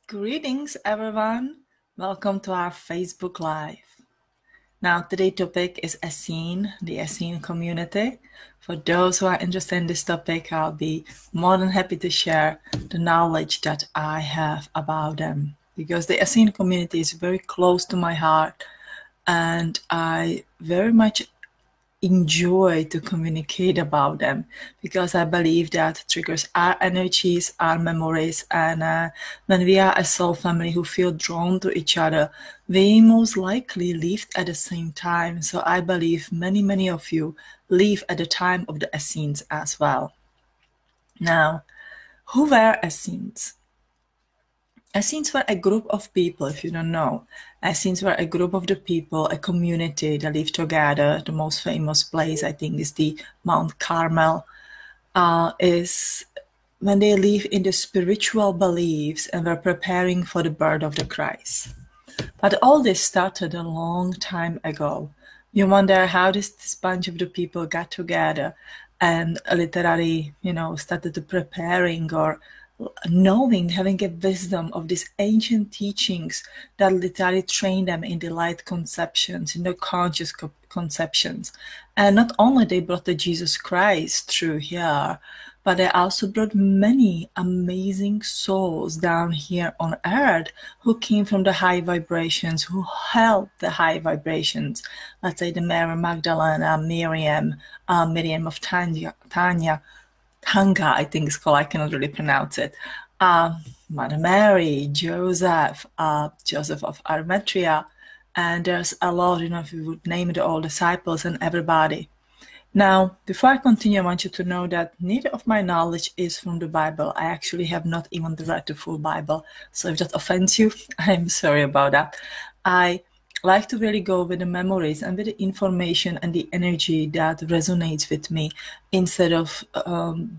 Greetings everyone, welcome to our Facebook Live. Now today's topic is Essene, the Essene community. For those who are interested in this topic, I'll be more than happy to share the knowledge that I have about them, because the Essene community is very close to my heart and I very much enjoy to communicate about them, because I believe that triggers our energies, our memories, and when we are a soul family who feel drawn to each other, we most likely live at the same time. So I believe many of you live at the time of the Essenes as well. Now, who were Essenes? Essenes were a group of people, if you don't know. Essenes were a group of the people, a community that lived together. The most famous place, I think, is the Mount Carmel, is when they live in the spiritual beliefs and were preparing for the birth of the Christ. But all this started a long time ago. You wonder how this bunch of the people got together and literally, started to preparing or knowing, having a wisdom of these ancient teachings that literally train them in the light conceptions, in the conscious conceptions. And not only they brought the Jesus Christ through here, but they also brought many amazing souls down here on earth who came from the high vibrations, who held the high vibrations. Let's say the Mary Magdalena, Miriam of Tanga, I think it's called, I cannot really pronounce it. Mother Mary, Joseph of Arimathea, and there's a lot, if you would name it, all disciples and everybody. Now, before I continue, I want you to know that neither of my knowledge is from the Bible. I actually have not even read the full Bible. So if that offends you, I'm sorry about that. I like to really go with the memories and with the information and the energy that resonates with me, instead of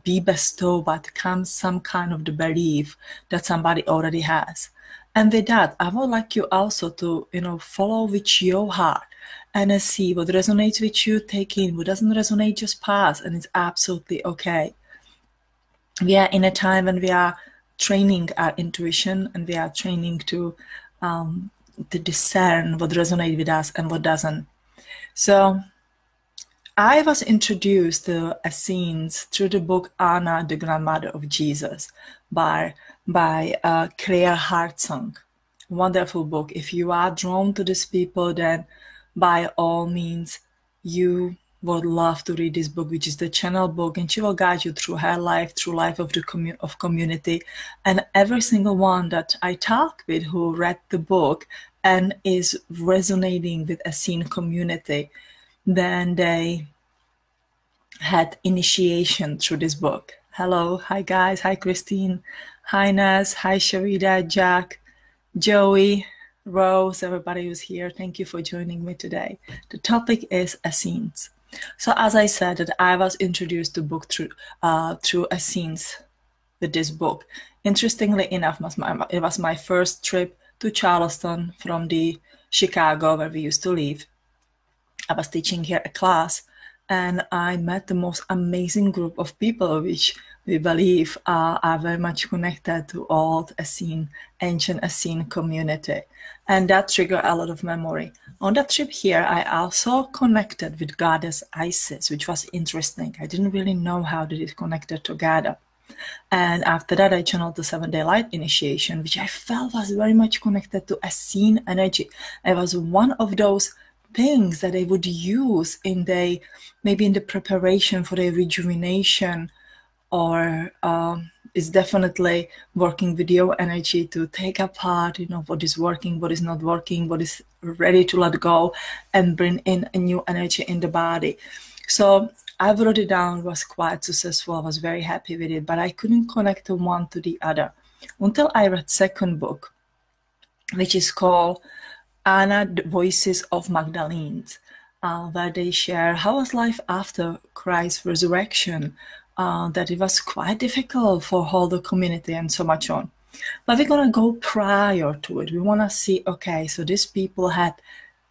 be bestowed but comes some kind of the belief that somebody already has. And with that, I would like you also to follow with your heart and see what resonates with you, take in. What doesn't resonate, just pass, and it's absolutely okay. We are in a time when we are training our intuition, and we are training to discern what resonates with us and what doesn't. So I was introduced to Essenes through the book Anna, the Grandmother of Jesus, by Claire Hartsong. Wonderful book. If you are drawn to these people, then by all means you would love to read this book, which is the channel book, and she will guide you through her life, through life of the community. And every single one that I talk with who read the book and is resonating with a Essene community, then they had initiation through this book. Hello, hi guys, hi Christine, hi Naz, hi Sharida, Jack, Joey, Rose, everybody who's here, thank you for joining me today. The topic is Essenes. So as I said, that I was introduced to book through Essenes with this book. Interestingly enough, it was my first trip to Charleston from the Chicago where we used to live. I was teaching here a class, and I met the most amazing group of people, which we believe are very much connected to old Essene, ancient Essene community. And that triggered a lot of memory. On that trip here, I also connected with goddess Isis, which was interesting. I didn't really know how they it connected together. And after that, I channeled the 7-day light initiation, which I felt was very much connected to Essene energy. It was one of those things that they would use maybe in the preparation for their rejuvenation, or is definitely working with your energy to take apart, what is working, what is not working, what is ready to let go, and bring in a new energy in the body. So I wrote it down, was quite successful, I was very happy with it, but I couldn't connect the one to the other until I read second book, which is called Anna, the Voices of Magdalenes, where they share how was life after Christ's resurrection, that it was quite difficult for whole the community and so much on. But we're going to go prior to it. We want to see, okay, so these people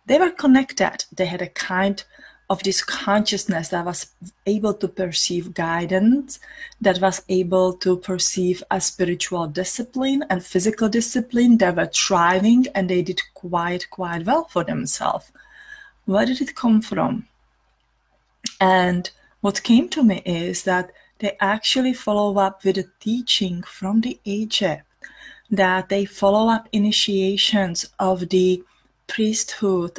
they were connected. They had a kind of this consciousness that was able to perceive guidance, that was able to perceive a spiritual discipline and physical discipline. They were thriving and they did quite well for themselves. Where did it come from? And what came to me is that they actually follow up with a teaching from the Egypt, that they follow up initiations of the priesthood,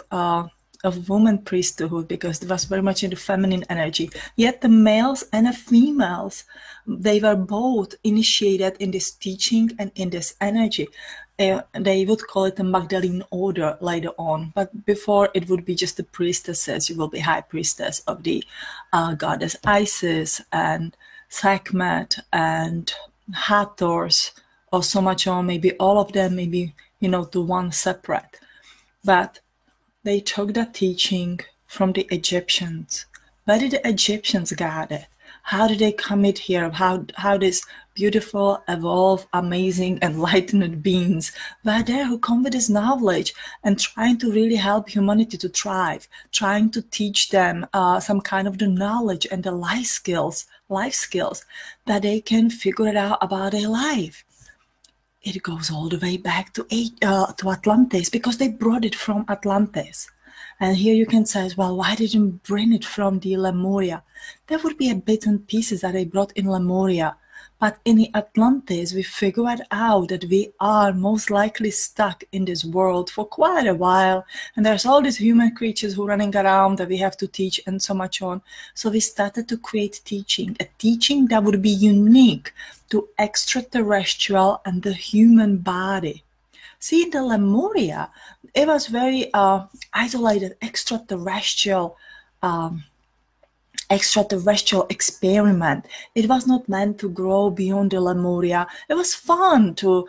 of woman priesthood, because it was very much in the feminine energy. Yet the males and the females, they were both initiated in this teaching and in this energy. They would call it a Magdalene order later on, but before it would be just the priestesses. You will be high priestess of the goddess Isis and Sekhmet and Hathors, or so much on, maybe all of them, maybe, to one separate. But they took that teaching from the Egyptians. Where did the Egyptians got it? How did they come it here? How these beautiful, evolved, amazing, enlightened beings were there who come with this knowledge and trying to really help humanity to thrive, trying to teach them some kind of the knowledge and the life skills that they can figure it out about their life. It goes all the way back to Atlantis, because they brought it from Atlantis. And here you can say, well, why didn't you bring it from the Lemuria? There would be a bits and pieces that they brought in Lemuria. But in the Atlantis, we figured out that we are most likely stuck in this world for quite a while. And there's all these human creatures who are running around that we have to teach and so much on. So we started to create teaching, a teaching that would be unique to extraterrestrial and the human body. See, in the Lemuria, it was very isolated extraterrestrial experiment. It was not meant to grow beyond the Lemuria. It was fun to,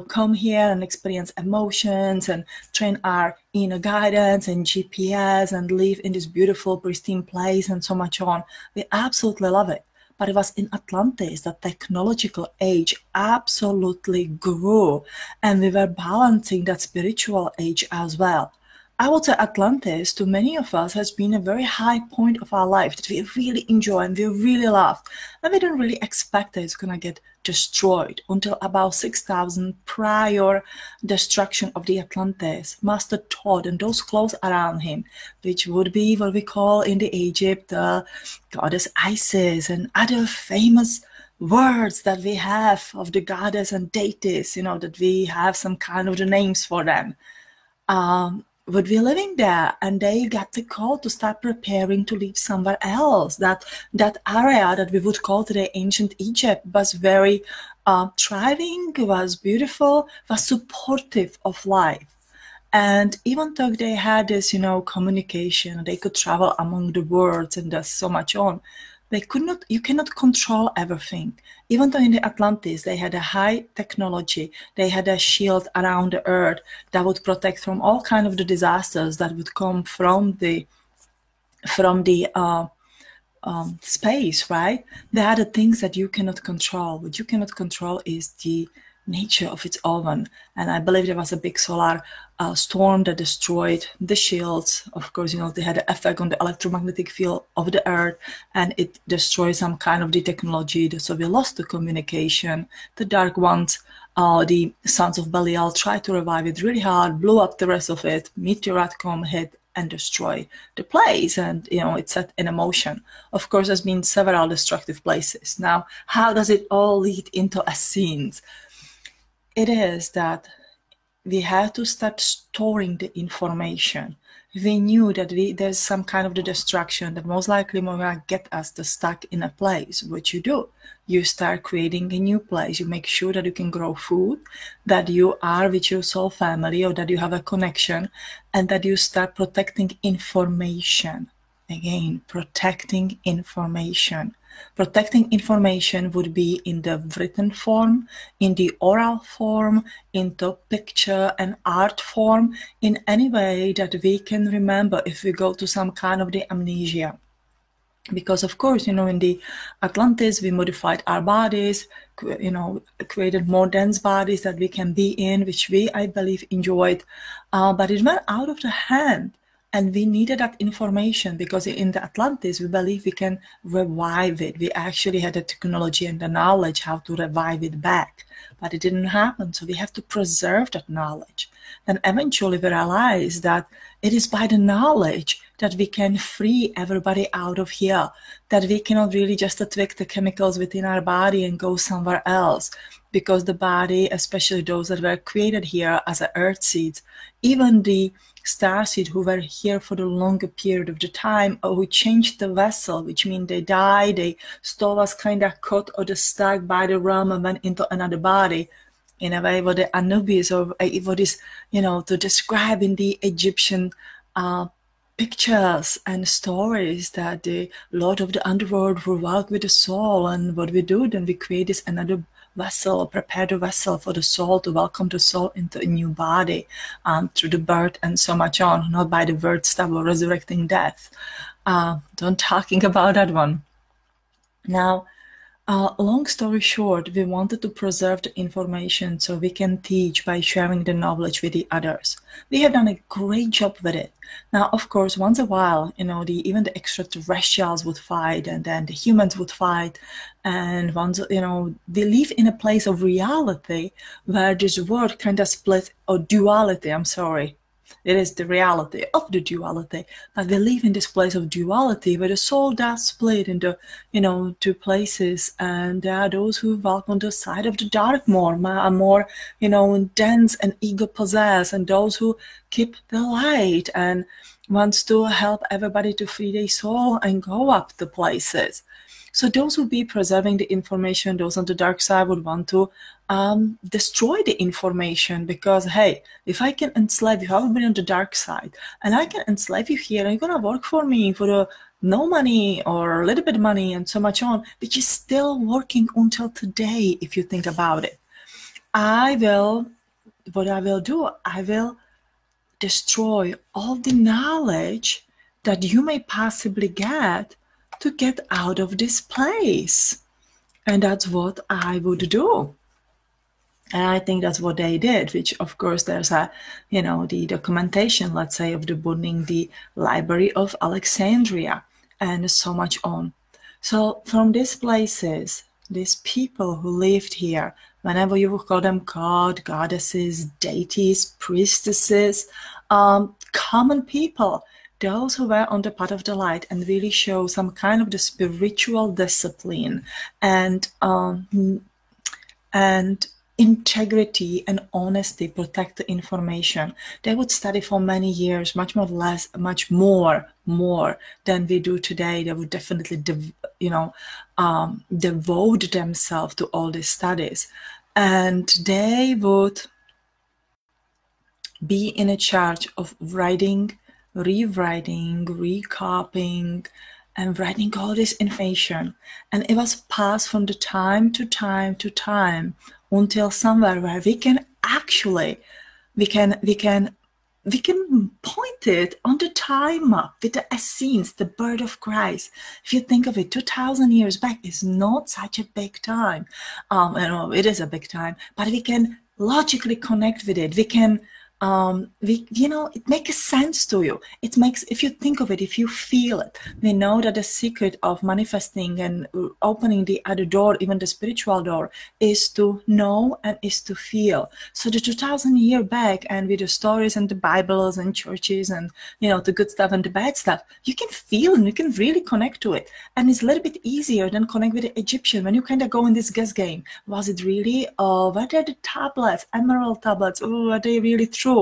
come here and experience emotions and train our inner guidance and GPS and live in this beautiful, pristine place and so much on. We absolutely love it. But it was in Atlantis that technological age absolutely grew, and we were balancing that spiritual age as well. I would say Atlantis, to many of us, has been a very high point of our life that we really enjoy and we really love. And we don't really expect that it's going to get destroyed until about 6,000 prior destruction of the Atlantis. Master Thoth and those close around him, which would be what we call in the Egypt, goddess Isis and other famous words that we have of the goddess and deities, that we have some kind of the names for them. Would be living there, and they got the call to start preparing to live somewhere else. That area that we would call today ancient Egypt was very thriving, was beautiful, was supportive of life. And even though they had this, communication, they could travel among the worlds and there's so much on, you cannot control everything. Even though in the Atlantis, they had a high technology, they had a shield around the earth that would protect from all kind of the disasters that would come from the space, right? There are the things that you cannot control. What you cannot control is the nature of its oven. And I believe there was a big solar storm that destroyed the shields. Of course, they had an effect on the electromagnetic field of the earth, and it destroyed some kind of the technology. So we lost the communication. The dark ones, the sons of Belial, tried to revive it really hard, blew up the rest of it. Meteorite come, hit and destroy the place, and it's set in motion. Of course, there's been several destructive places. Now, how does it all lead into Essenes? It is that we had to start storing the information. We knew that there's some kind of the destruction that most likely will get us stuck in a place. What you do, you start creating a new place. You make sure that you can grow food, that you are with your soul family, or that you have a connection, and that you start protecting information. Again, protecting information. Protecting information would be in the written form, in the oral form, in the picture and art form, in any way that we can remember if we go to some kind of the amnesia. Because of course, in the Atlantis, we modified our bodies, created more dense bodies that we can be in, which we, I believe, enjoyed. But it went out of the hand And we needed that information because in the Atlantis, we believe we can revive it. We actually had the technology and the knowledge how to revive it back, but it didn't happen. So we have to preserve that knowledge. Then eventually we realized that it is by the knowledge that we can free everybody out of here, that we cannot really just tweak the chemicals within our body and go somewhere else, because the body, especially those that were created here as a earth seeds, even the starseed who were here for the longer period of the time, or who changed the vessel, which means they died, they still was kind of caught or stuck by the realm and went into another body. In a way, what the Anubis, or what is, to describe in the Egyptian pictures and stories, that the Lord of the Underworld will walk with the soul, and what we do, then we create this another vessel, prepare the vessel for the soul to welcome the soul into a new body through the birth and so much on, not by the word stuff or resurrecting death. Don't talking about that one. Now, long story short, we wanted to preserve the information so we can teach by sharing the knowledge with the others. We have done a great job with it. Now, of course, once in a while, even the extraterrestrials would fight, and then the humans would fight, and once, they live in a place of reality where this word kind of splits, or duality, I'm sorry. It is the reality of the duality, but we live in this place of duality where the soul does split into, two places, and there are those who walk on the side of the dark more, are more, dense and ego possessed, and those who keep the light and wants to help everybody to free their soul and go up the places. So those who be preserving the information, those on the dark side would want to destroy the information, because, hey, if I can enslave you, I've been on the dark side, and I can enslave you here, and you're going to work for me for no money or a little bit of money and so much on, which is still working until today, if you think about it. What I will do, I will destroy all the knowledge that you may possibly get to get out of this place. And that's what I would do. And I think that's what they did, which, of course, there's the documentation, let's say, of the burning the Library of Alexandria and so much on. So from these places, these people who lived here, whenever you would call them god, goddesses, deities, priestesses, common people, those who were on the path of the light and really show some kind of the spiritual discipline and integrity and honesty, protect the information. They would study for many years, much more than we do today. They would definitely, devote themselves to all these studies, and they would be in a charge of writing, rewriting, recopying, and writing all this information. And it was passed from the time to time to time until somewhere where we can actually, we can point it on the time map with the Essenes, the birth of Christ. If you think of it, 2,000 years back is not such a big time. It is a big time, but we can logically connect with it. We can, it makes sense to you. It makes, if you think of it, if you feel it, we know that the secret of manifesting and opening the other door, even the spiritual door, is to know and is to feel. So the 2,000 years back, and with the stories and the Bibles and churches and, the good stuff and the bad stuff, you can feel and you can really connect to it. And it's a little bit easier than connect with the Egyptian when you kind of go in this guess game. Was it really? Were there the tablets, emerald tablets? Are they really true?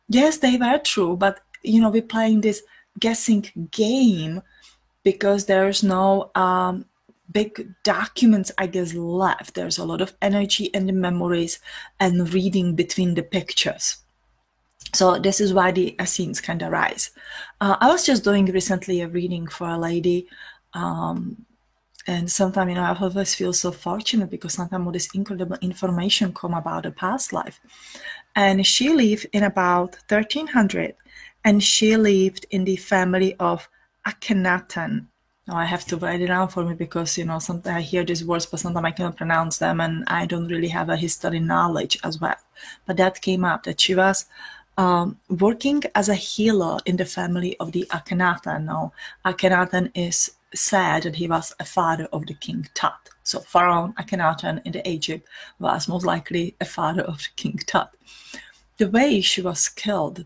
Yes, they were true, but we're playing this guessing game because there's no big documents, I guess, left. There's a lot of energy and the memories and reading between the pictures. So this is why the Essenes kind of rise. I was just doing recently a reading for a lady, and sometimes, I always feel so fortunate because sometimes all this incredible information come about the past life. And she lived in about 1300, and she lived in the family of Akhenaten. Now I have to write it down for me because, sometimes I hear these words, but sometimes I cannot pronounce them, and I don't really have a history knowledge as well. But that came up, that she was working as a healer in the family of the Akhenaten. Now, Akhenaten is said that he was a father of the king Tut. So Pharaoh Akhenaten in the Egypt was most likely a father of the king Tut. The way she was killed,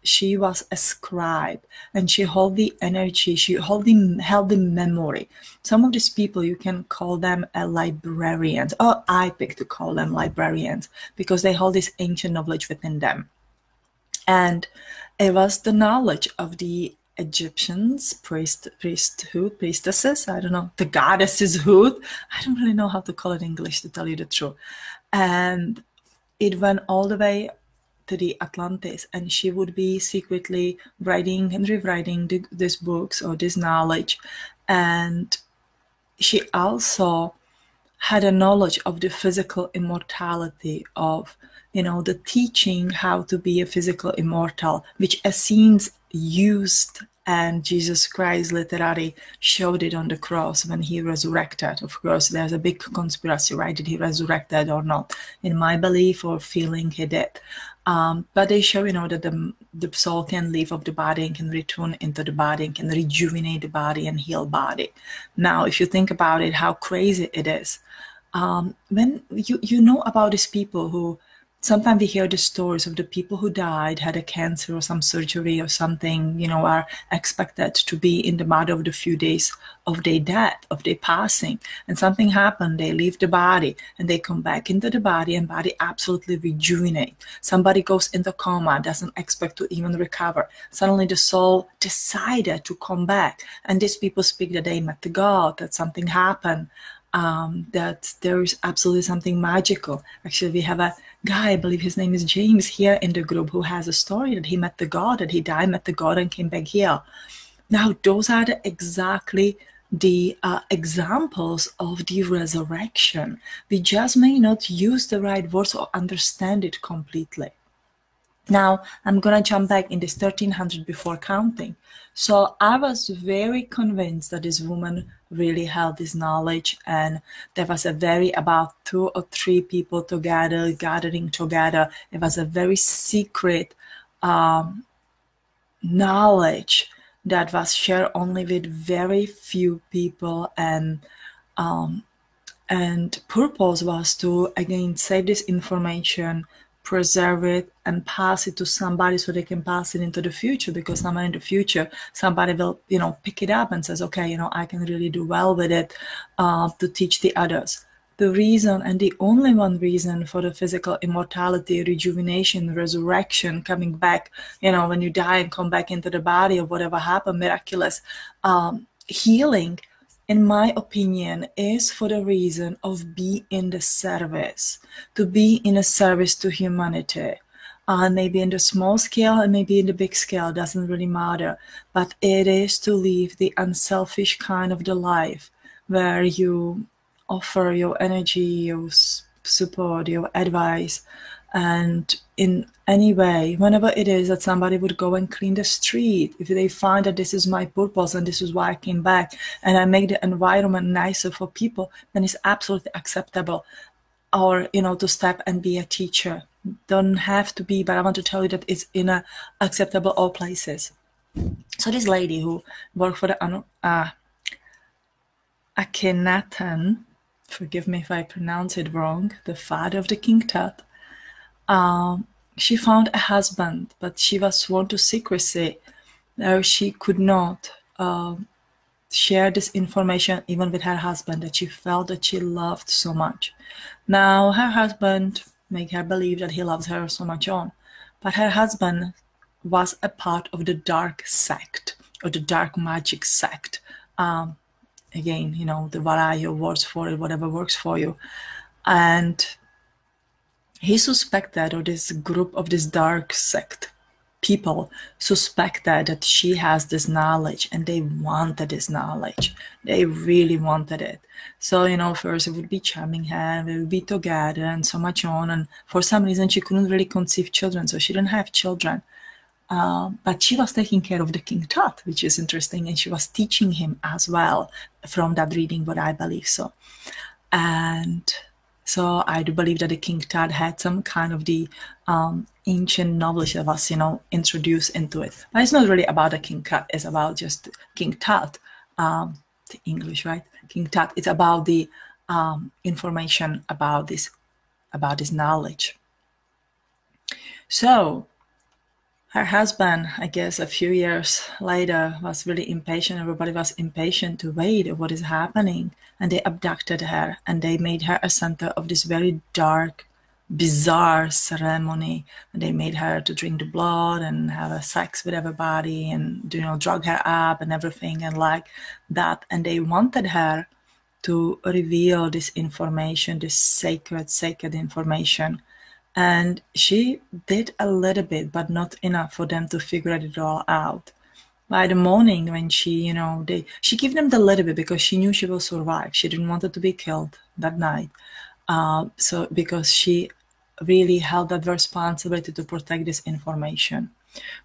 she was a scribe, and she held the energy, she held the memory. Some of these people, you can call them a librarians, or I pick to call them librarians, because they hold this ancient knowledge within them. And it was the knowledge of the Egyptians, priestesses, I don't know, the goddesses hood. I don't really know how to call it in English, to tell you the truth. And it went all the way to the Atlantis, and she would be secretly writing and rewriting these books or this knowledge. And she also had a knowledge of the physical immortality of, the teaching how to be a physical immortal, which Essenes used, and Jesus Christ literally showed it on the cross when he resurrected. Of course, there's a big conspiracy, right? Did he resurrected or not? In my belief or feeling, he did. But they show, that the soul can leave of the body and can return into the body and can rejuvenate the body and heal body. Now, if you think about it, how crazy it is. When you know about these people who, sometimes we hear the stories of the people who died, had a cancer or some surgery or something, are expected to be in the matter of the few days of their death, of their passing, and something happened, they leave the body and they come back into the body, and body absolutely rejuvenate. Somebody goes into coma, doesn't expect to even recover. Suddenly the soul decided to come back, and these people speak that they met the God, that something happened. That there is absolutely something magical. Actually, we have a guy, I believe his name is James, here in the group, who has a story that he met the God, that he died, met the God, and came back here. Now, those are exactly the examples of the resurrection. We just may not use the right words or understand it completely. Now, I'm going to jump back in this 1300 before counting. So I was very convinced that this woman really held this knowledge, and there was about 2 or 3 people together, gathering together. It was a very secret knowledge that was shared only with very few people, and purpose was to, again, save this information, preserve it, and pass it to somebody so they can pass it into the future, because somewhere in the future somebody will pick it up and says, okay, I can really do well with it, to teach the others. The reason, and the only one reason, for the physical immortality, rejuvenation, resurrection, coming back, when you die and come back into the body, or whatever happened, miraculous healing, in my opinion, is for the reason of be in the service, to be in a service to humanity. Maybe in the small scale and maybe in the big scale, doesn't really matter. But it is to live the unselfish kind of the life, where you offer your energy, your support, your advice, and in any way, whenever it is that somebody would go and clean the street, if they find that this is my purpose and this is why I came back, and I make the environment nicer for people, then it's absolutely acceptable. Or, to step and be a teacher. Don't have to be, but I want to tell you that it's in a acceptable all places. So this lady who worked for the Akhenaten, forgive me if I pronounce it wrong, the father of the king Tut, she found a husband, but she was sworn to secrecy. She could not share this information even with her husband, that she felt that she loved so much. Now, her husband made her believe that he loves her so much on, but her husband was a part of the dark sect, or the dark magic sect. Again, the variety of words for it, whatever works for you. And he suspected, or this group of this dark sect people suspected, that she has this knowledge, and they wanted this knowledge. They really wanted it. So, first it would be charming her, we would be together and so much on. And for some reason, she couldn't really conceive children, so she didn't have children. But she was taking care of the King Tut, which is interesting, and she was teaching him as well, from that reading, what I believe so. And so I do believe that the King Tut had some kind of the ancient knowledge that was, introduced into it. But it's not really about a King Tut. It's about just King Tut, the English, right? King Tut. It's about the information about this knowledge. So her husband, I guess a few years later, was really impatient. Everybody was impatient to wait what is happening. And they abducted her and they made her a center of this very dark, bizarre ceremony. And they made her to drink the blood and have a sex with everybody and, drug her up and everything and like that. And they wanted her to reveal this information, this sacred information. And she did a little bit, but not enough for them to figure it all out. By the morning when she, she gave them the little bit because she knew she will survive. She didn't want her to be killed that night. So because she really held that responsibility to protect this information.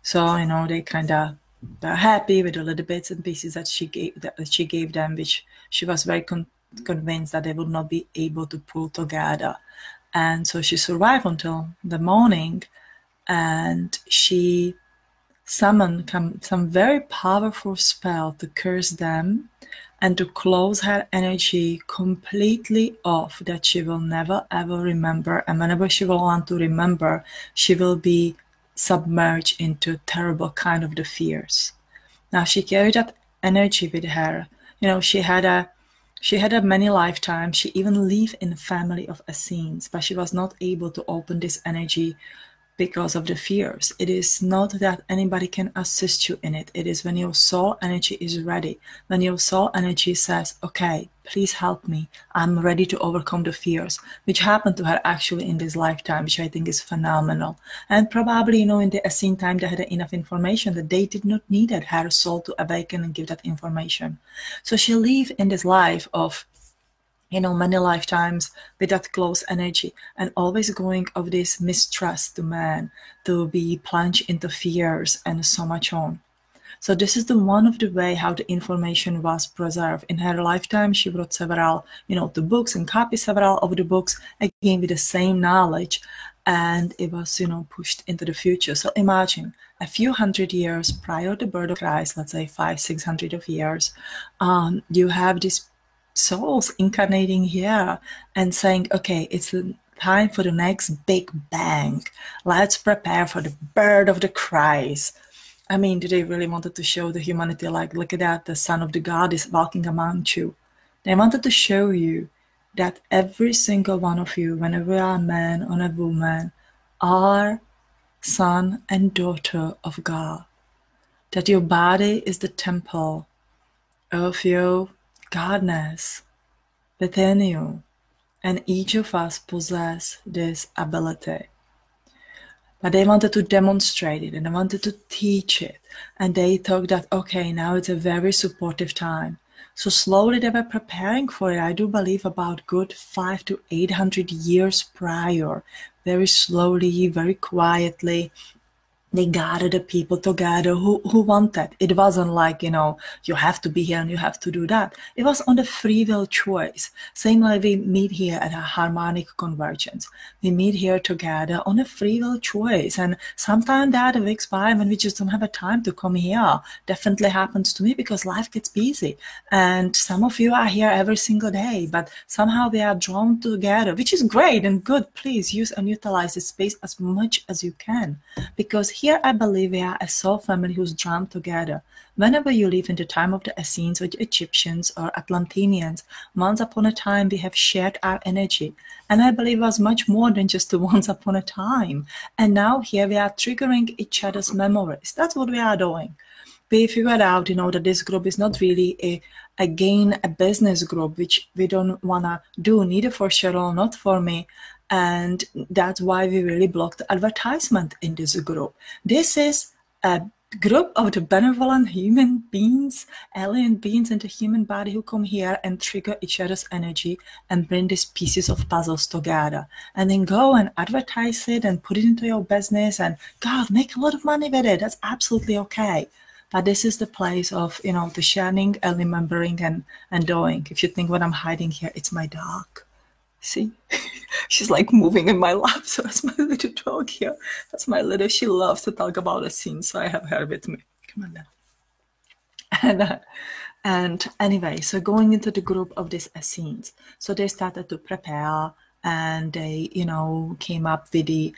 So, they kind of they're happy with the little bits and pieces that she gave them, which she was very convinced that they would not be able to pull together. And so she survived until the morning, and she summoned some very powerful spell to curse them and to close her energy completely off, that she will never ever remember. And whenever she will want to remember, she will be submerged into terrible kind of the fears. Now she carried that energy with her. She had a many lifetimes. She even lived in the family of Essenes, but she was not able to open this energy because of the fears. It is not that anybody can assist you in it. It is when your soul energy is ready. When your soul energy says, okay, please help me. I'm ready to overcome the fears, which happened to her actually in this lifetime, which I think is phenomenal. And probably, in the Essene time, they had enough information that they did not need her soul to awaken and give that information. So she lived in this life of many lifetimes with that close energy and always going of this mistrust to man, to be plunged into fears and so much on. So this is the one of the way how the information was preserved. In her lifetime, she wrote several, the books and copied several of the books, again with the same knowledge, and it was, pushed into the future. So imagine a few hundred years prior to the birth of Christ, let's say 500-600 of years, you have this souls incarnating here and saying, okay, it's the time for the next big bang. Let's prepare for the birth of the Christ. I mean, they really wanted to show the humanity, like, look at that, the Son of the God is walking among you. They wanted to show you that every single one of you, whenever you are a man or a woman, are son and daughter of God. That your body is the temple of your Godness within you, and each of us possess this ability. But they wanted to demonstrate it and they wanted to teach it, and they thought that, okay, now it's a very supportive time. So slowly they were preparing for it. I do believe about good 500 to 800 years prior, very slowly, very quietly, they gathered the people together who wanted. It wasn't like, you have to be here and you have to do that. It was on the free will choice. Same like we meet here at a harmonic convergence. We meet here together on a free will choice. And sometimes that weeks by when we just don't have a time to come here. Definitely happens to me because life gets busy. And some of you are here every single day, but somehow we are drawn together, which is great and good. Please use and utilize this space as much as you can, because here I believe we are a soul family who's drawn together. Whenever you live in the time of the Essenes or the Egyptians or Atlanteans, once upon a time we have shared our energy. And I believe it was much more than just the once upon a time. And now here we are triggering each other's memories. That's what we are doing. We figured out, that this group is not really a business group, which we don't want to do, neither for Cheryl, not for me. And that's why we really blocked the advertisement in this group. This is a group of the benevolent human beings, alien beings in the human body who come here and trigger each other's energy and bring these pieces of puzzles together. And then go and advertise it and put it into your business and, God, make a lot of money with it. That's absolutely okay. But this is the place of, the sharing and remembering and doing. If you think what I'm hiding here, it's my dog. See, she's like moving in my lap. So that's my little dog here. That's my little, she loves to talk about a scene. So I have her with me. Come on now. And anyway, so going into the group of these Essenes, so they started to prepare, and they, came up with the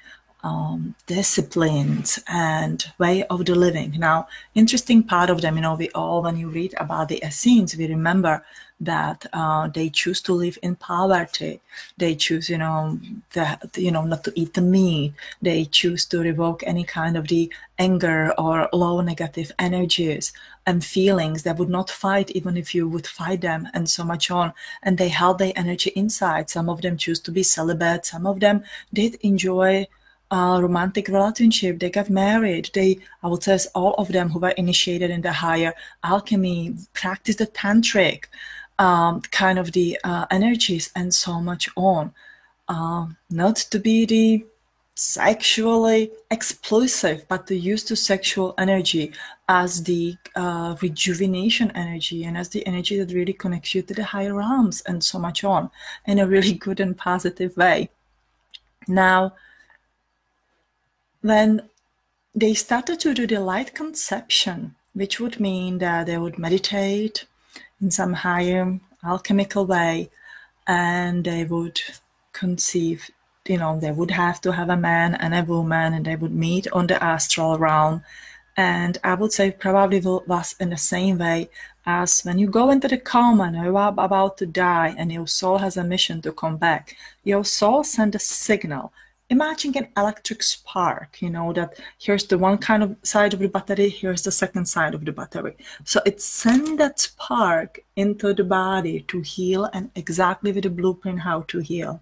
disciplines and way of the living. Now, interesting part of them, we all, when you read about the Essenes, we remember that they choose to live in poverty. They choose, not to eat the meat. They choose to revoke any kind of the anger or low negative energies and feelings. They would not fight even if you would fight them, and so much on. And they held their energy inside. Some of them choose to be celibate. Some of them did enjoy romantic relationship. They got married. I would say all of them who were initiated in the higher alchemy practiced the tantric kind of the energies, and so much on. Not to be the sexually exclusive, but to use the sexual energy as the rejuvenation energy, and as the energy that really connects you to the higher realms, and so much on, in a really good and positive way. Now, when they started to do the light conception, which would mean that they would meditate in some higher alchemical way, and they would conceive, they would have to have a man and a woman, and they would meet on the astral realm. And I would say probably was in the same way as when you go into the coma and you are about to die, and your soul has a mission to come back. Your soul sends a signal. Imagine an electric spark, that here's the one kind of side of the battery, here's the second side of the battery. So it sends that spark into the body to heal, and exactly with the blueprint how to heal.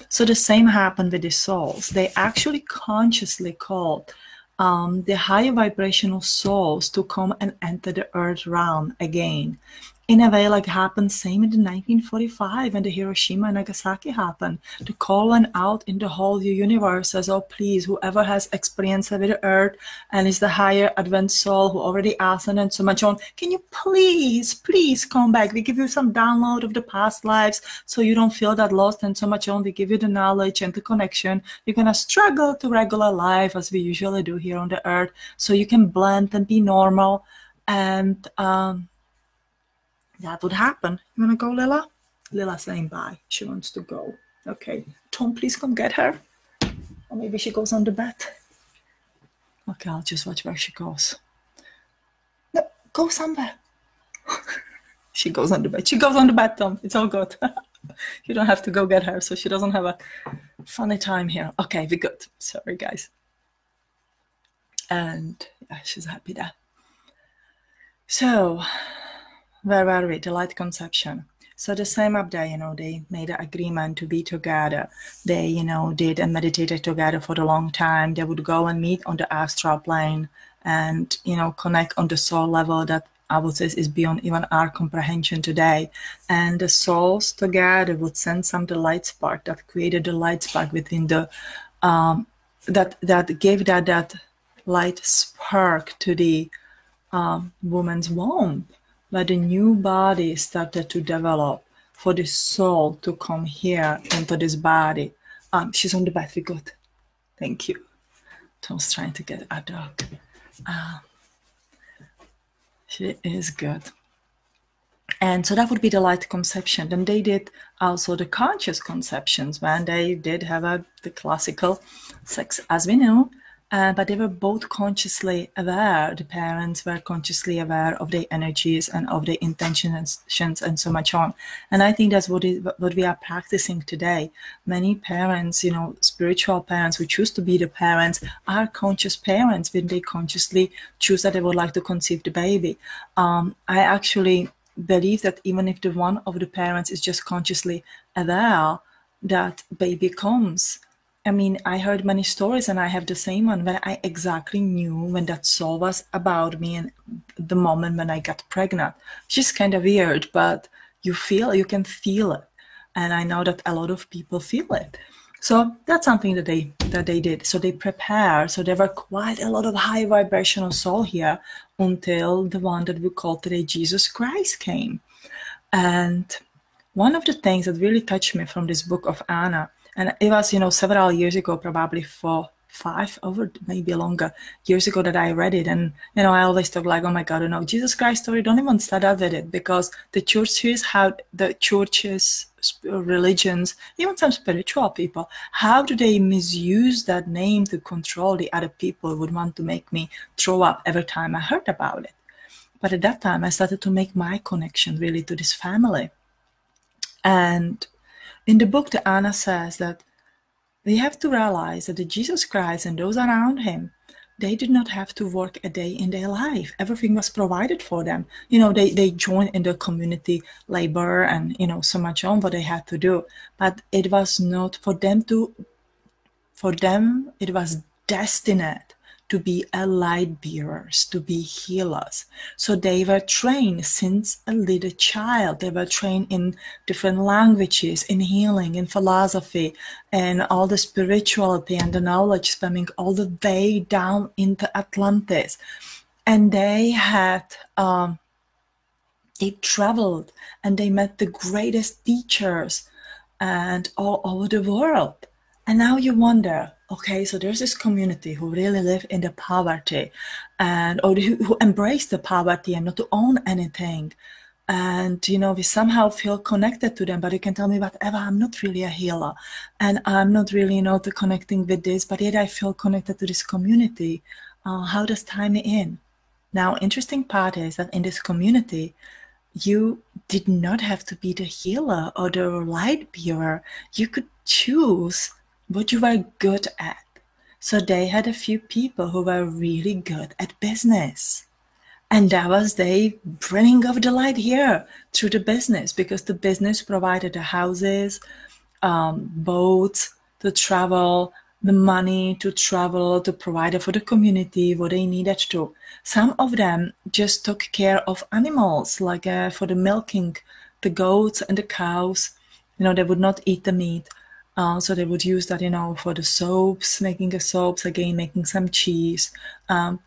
So the same happened with the souls. They actually consciously called the higher vibrational souls to come and enter the earth realm again. In a way, like happened same in the 1945 when the Hiroshima and Nagasaki happened. The call went out in the whole universe as, oh please, whoever has experience with the earth and is the higher advanced soul who already asked and so much on, can you please come back? We give you some download of the past lives so you don't feel that lost and so much on. We give you the knowledge and the connection. You're gonna struggle to regular life as we usually do here on the earth, so you can blend and be normal. And that would happen. You want to go, Lila? Lila's saying bye. She wants to go. Okay. Tom, please come get her. Or maybe she goes on the bed. Okay, I'll just watch where she goes. No, go somewhere. She goes on the bed. She goes on the bed, Tom. It's all good. You don't have to go get her, so she doesn't have a funny time here. Okay, we're good. Sorry, guys. And yeah, she's happy there. So, where were we? The light conception. So the same up there, they made an agreement to be together. They, did and meditated together for a long time. They would go and meet on the astral plane and, connect on the soul level that I would say is beyond even our comprehension today. And the souls together would send some the light spark that created the light spark within the, that gave that light spark to the woman's womb, where the new body started to develop for the soul to come here into this body. She's on the bed. We're good. Thank you. Tom's trying to get a dog. She is good. And so that would be the light conception. Then they did also the conscious conceptions, when they did have the classical sex as we know. But they were both consciously aware. The parents were consciously aware of their energies and of their intentions and so much on. And I think that's what we are practicing today. Many parents, spiritual parents who choose to be the parents are conscious parents when they consciously choose that they would like to conceive the baby. I actually believe that even if the one of the parents is just consciously aware that baby comes, I heard many stories, and I have the same one, where I exactly knew when that soul was about me and the moment when I got pregnant. It's just kind of weird, but you can feel it. And I know that a lot of people feel it. So that's something that they did. So they prepare. So there were quite a lot of high vibrational soul here until the one that we call today Jesus Christ came. And one of the things that really touched me from this book of Anna, and it was, several years ago, probably 5 over maybe longer years ago that I read it. And, I always talk like, oh my God, Jesus Christ story, don't even start out with it, because the churches, how the churches, religions, even some spiritual people, how do they misuse that name to control the other people, would want to make me throw up every time I heard about it. But at that time, I started to make my connection really to this family. And in the book, the Anna says that we have to realize that the Jesus Christ and those around him, they did not have to work a day in their life. Everything was provided for them. They joined in the community labor and, so much on what they had to do. But it was not for them, it was destined to be a light bearers, to be healers. So they were trained since a little child. They were trained in different languages, in healing, in philosophy, and all the spirituality and the knowledge stemming all the way down into Atlantis. And they had, they traveled and they met the greatest teachers and all over the world. And now you wonder, okay, so there's this community who really live in the poverty, or who embrace the poverty and not to own anything. And, we somehow feel connected to them. But you can tell me, but Eva, I'm not really a healer. And I'm not really, connecting with this. But yet I feel connected to this community. How does tie me in? Now, interesting part is that in this community, you did not have to be the healer or the light bearer. You could choose what you were good at. So they had a few people who were really good at business. And that was they bringing of the light here through the business, because the business provided the houses, boats to travel, the money to travel, to provide for the community what they needed to. Some of them just took care of animals, like for the milking, the goats and the cows. They would not eat the meat. So they would use that, for the soaps, making the soaps, again, making some cheese,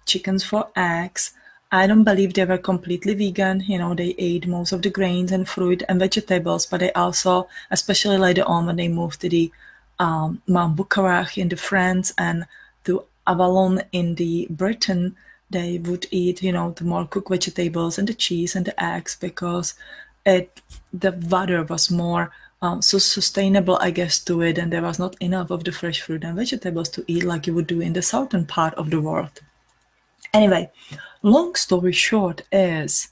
chickens for eggs. I don't believe they were completely vegan. They ate most of the grains and fruit and vegetables, but they also, especially later on when they moved to the Mount Bucarach in the France and to Avalon in the Britain, they would eat, the more cooked vegetables and the cheese and the eggs, because the water was more so sustainable, I guess, to it, and there was not enough of the fresh fruit and vegetables to eat like you would do in the southern part of the world. Anyway, long story short is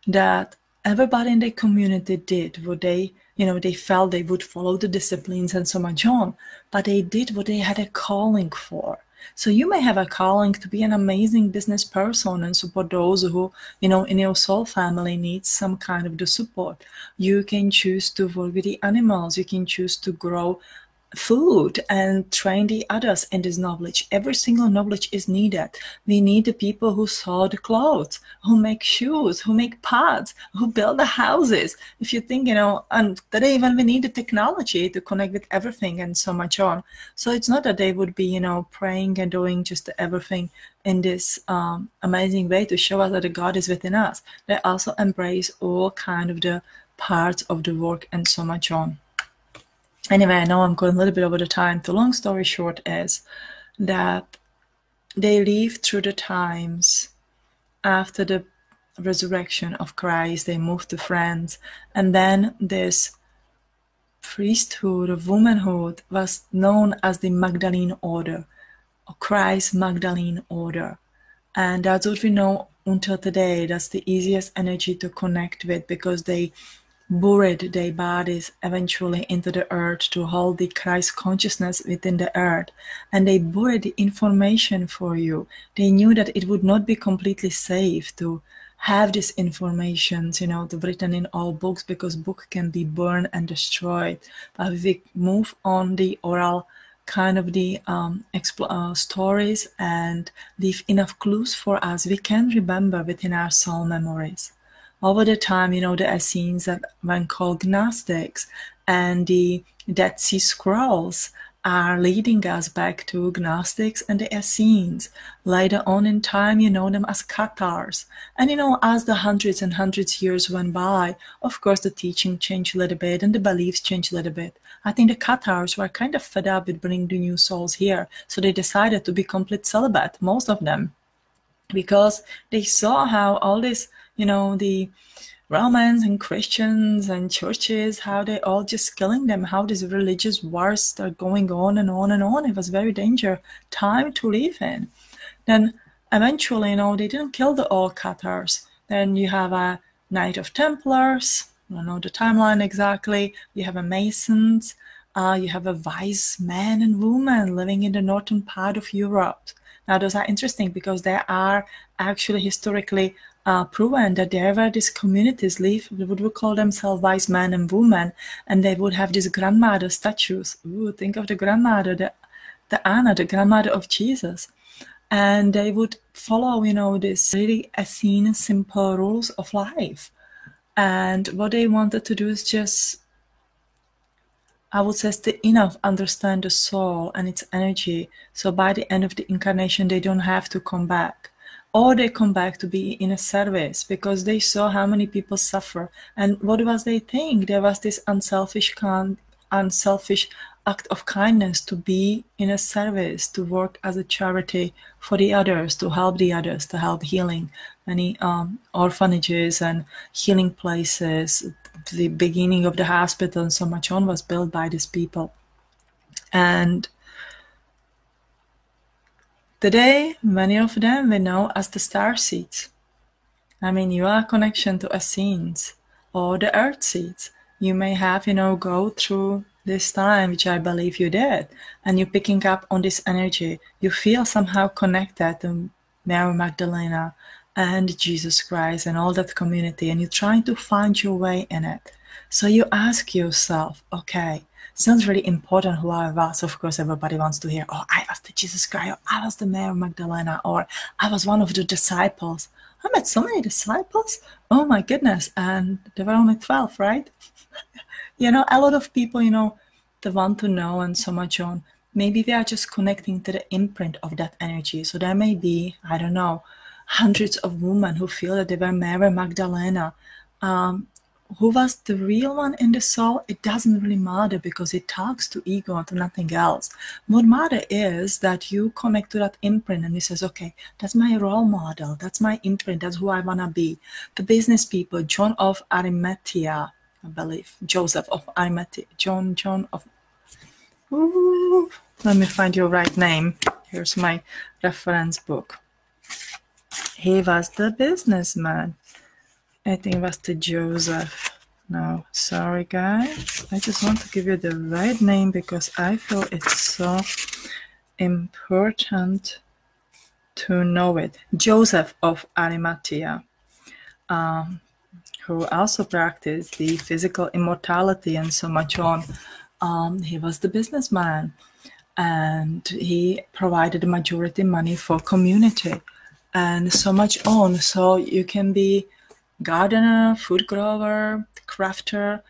that everybody in the community did what they, they felt they would follow the disciplines and so much on, but they did what they had a calling for. So you may have a calling to be an amazing business person and support those who, in your soul family needs some kind of the support. You can choose to work with the animals. You can choose to grow food and train the others in this knowledge. Every single knowledge is needed. We need the people who sew the clothes, who make shoes, who make pots, who build the houses. If you think, and today even we need the technology to connect with everything and so much on. So it's not that they would be, praying and doing just everything in this amazing way to show us that the God is within us. They also embrace all kind of the parts of the work and so much on. Anyway, I know I'm going a little bit over the time. The long story short is that they lived through the times after the resurrection of Christ. They moved to France, and then this priesthood of womanhood was known as the Magdalene order, or Christ Magdalene order. And that's what we know until today. That's the easiest energy to connect with, because they buried their bodies eventually into the earth to hold the Christ consciousness within the earth. And they buried the information for you. They knew that it would not be completely safe to have this information, written in all books, because book can be burned and destroyed. But if we move on the oral kind of the stories and leave enough clues for us, we can remember within our soul memories. Over the time, the Essenes that were called Gnostics, and the Dead Sea Scrolls, are leading us back to Gnostics and the Essenes. Later on in time, you know them as Cathars. And as the hundreds and hundreds years went by, of course the teaching changed a little bit and the beliefs changed a little bit. I think the Cathars were kind of fed up with bringing the new souls here, so they decided to be complete celibate, most of them, because they saw how all this, the Romans and Christians and churches, how they all just killing them, how these religious wars are going on and on and on. It was very dangerous time to live in. Then eventually, they didn't kill the all Cathars. Then you have a Knight of Templars, I don't know the timeline exactly. You have a Masons, you have a wise men and women living in the northern part of Europe. Now those are interesting because they are actually historically proven that there were these communities live, would call themselves wise men and women, and they would have these grandmother statues. Ooh, think of the grandmother, the Anna, the grandmother of Jesus. And they would follow, this really Essene simple rules of life. And what they wanted to do is just, I would say, enough understand the soul and its energy. So by the end of the incarnation, they don't have to come back. Or they come back to be in a service because they saw how many people suffer. And what was they think? There was this unselfish act of kindness to be in a service, to work as a charity for the others, to help the others, to help healing. Many orphanages and healing places, the beginning of the hospital and so much on was built by these people. And today, many of them we know as the star seeds. I mean, you are a connection to Essenes or the earth seeds. You may have, go through this time, which I believe you did, and you're picking up on this energy. You feel somehow connected to Mary Magdalena and Jesus Christ and all that community, and you're trying to find your way in it. So you ask yourself, okay, it's not really important who I was. Of course, everybody wants to hear, oh, I was the Jesus Christ, or I was the Mary Magdalena, or I was one of the disciples. I met so many disciples. Oh my goodness. And there were only 12, right? A lot of people, they want to know and so much on. Maybe they are just connecting to the imprint of that energy. So there may be, I don't know, hundreds of women who feel that they were Mary Magdalena. Who was the real one in the soul? It doesn't really matter because it talks to ego and to nothing else. What matters is that you connect to that imprint and it says, okay, that's my role model. That's my imprint. That's who I want to be. The business people, John of Arimathea, I believe, Joseph of Arimathea, John of, ooh, let me find your right name. Here's my reference book. He was the businessman. I think it was the Joseph. No, sorry guys. I just want to give you the right name because I feel it's so important to know it. Joseph of Arimathea, who also practiced the physical immortality and so much on. He was the businessman and he provided the majority money for community and so much on. So you can be gardener, food grower, crafter,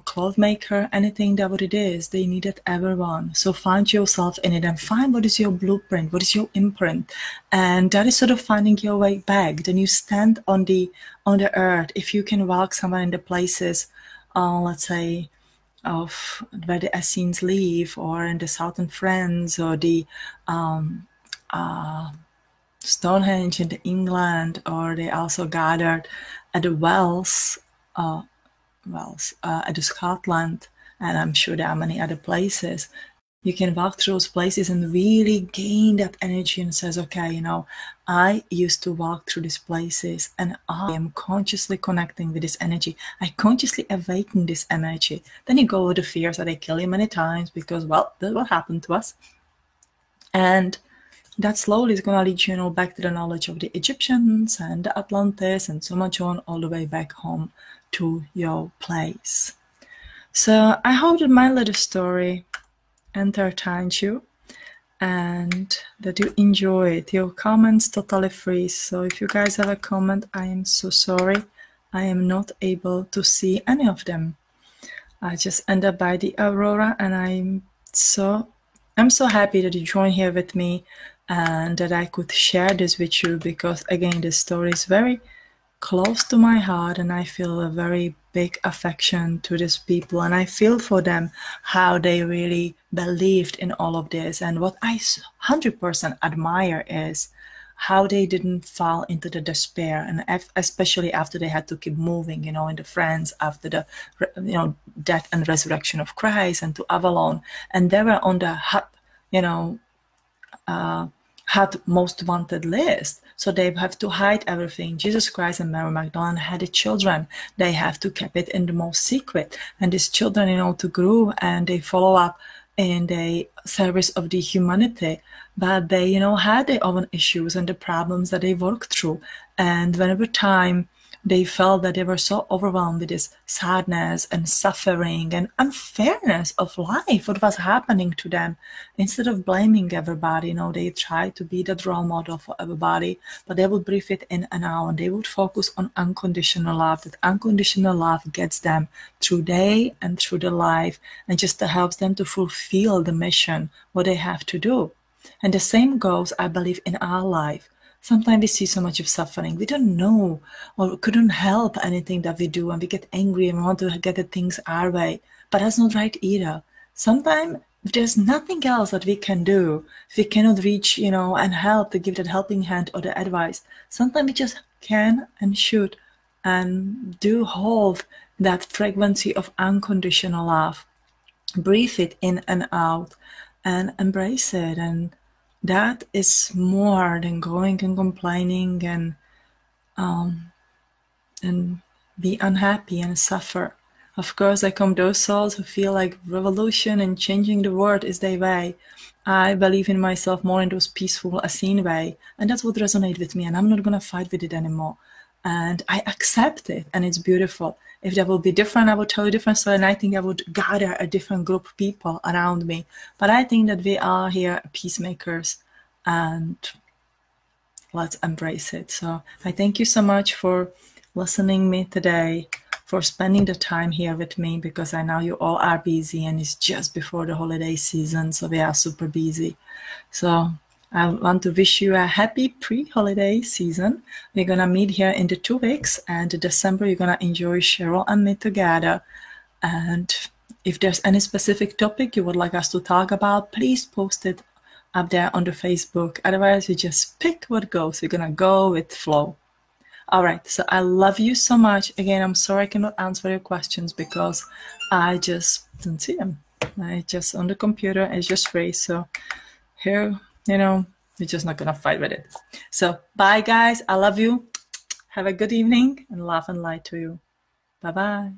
cloth maker, anything that what it is, they needed everyone. So find yourself in it and find what is your blueprint, what is your imprint, and that is sort of finding your way back. Then you stand on the earth. If you can walk somewhere in the places, let's say, of where the Essenes live, or in the southern France, or the Stonehenge in England, or they also gathered at the wells at the Scotland, and I'm sure there are many other places. You can walk through those places and really gain that energy and says, okay, I used to walk through these places and I am consciously connecting with this energy. I consciously awaken this energy. Then you go with the fears that they kill you many times because, well, that's what happened to us. And that slowly is going to lead you, back to the knowledge of the Egyptians and the Atlantis and so much on, all the way back home to your place. So I hope that my little story entertained you and that you enjoy it. Your comments totally free. So if you guys have a comment, I am so sorry. I am not able to see any of them. I just end up by the Aurora and I'm so I'm so happy that you joined here with me and that I could share this with you, because again, this story is very close to my heart and I feel a very big affection to these people, and I feel for them how they really believed in all of this. And what I 100% admire is how they didn't fall into the despair, and especially after they had to keep moving, in the France after the death and resurrection of Christ, and to Avalon, and they were on the had most wanted list. So they have to hide everything. Jesus Christ and Mary Magdalene had children. They have to keep it in the most secret. And these children, to grow, and they follow up in the service of the humanity. But they, had their own issues and the problems that they worked through. And whenever time they felt that they were so overwhelmed with this sadness and suffering and unfairness of life, what was happening to them, instead of blaming everybody, they tried to be that role model for everybody, but they would breathe it in and out, and they would focus on unconditional love. That unconditional love gets them through day and through the life, and just helps them to fulfill the mission, what they have to do. And the same goes, I believe, in our life. Sometimes we see so much of suffering. We don't know or couldn't help anything that we do, and we get angry and we want to get the things our way. But that's not right either. Sometimes if there's nothing else that we can do, if we cannot reach, and help to give that helping hand or the advice, sometimes we just can and should and do hold that frequency of unconditional love. Breathe it in and out and embrace it. And that is more than going and complaining and be unhappy and suffer. Of course, there come those souls who feel like revolution and changing the world is their way. I believe in myself more in those peaceful, Essene way, and that's what resonates with me, and I'm not going to fight with it anymore. And I accept it, and it's beautiful. If that will be different, I will tell you a different story, and I think I would gather a different group of people around me. But I think that we are here peacemakers, and let's embrace it. So I thank you so much for listening me today, for spending the time here with me, because I know you all are busy, and it's just before the holiday season, so we are super busy. So I want to wish you a happy pre-holiday season. We're going to meet here in the 2 weeks, and in December you're going to enjoy Cheryl and me together. And if there's any specific topic you would like us to talk about, please post it up there on the Facebook. Otherwise, you just pick what goes. We're going to go with flow. All right, so I love you so much. Again, I'm sorry I cannot answer your questions because I just don't see them. I just on the computer, it's just free. So here, we're just not going to fight with it. So bye, guys. I love you. Have a good evening, and love and light to you. Bye-bye.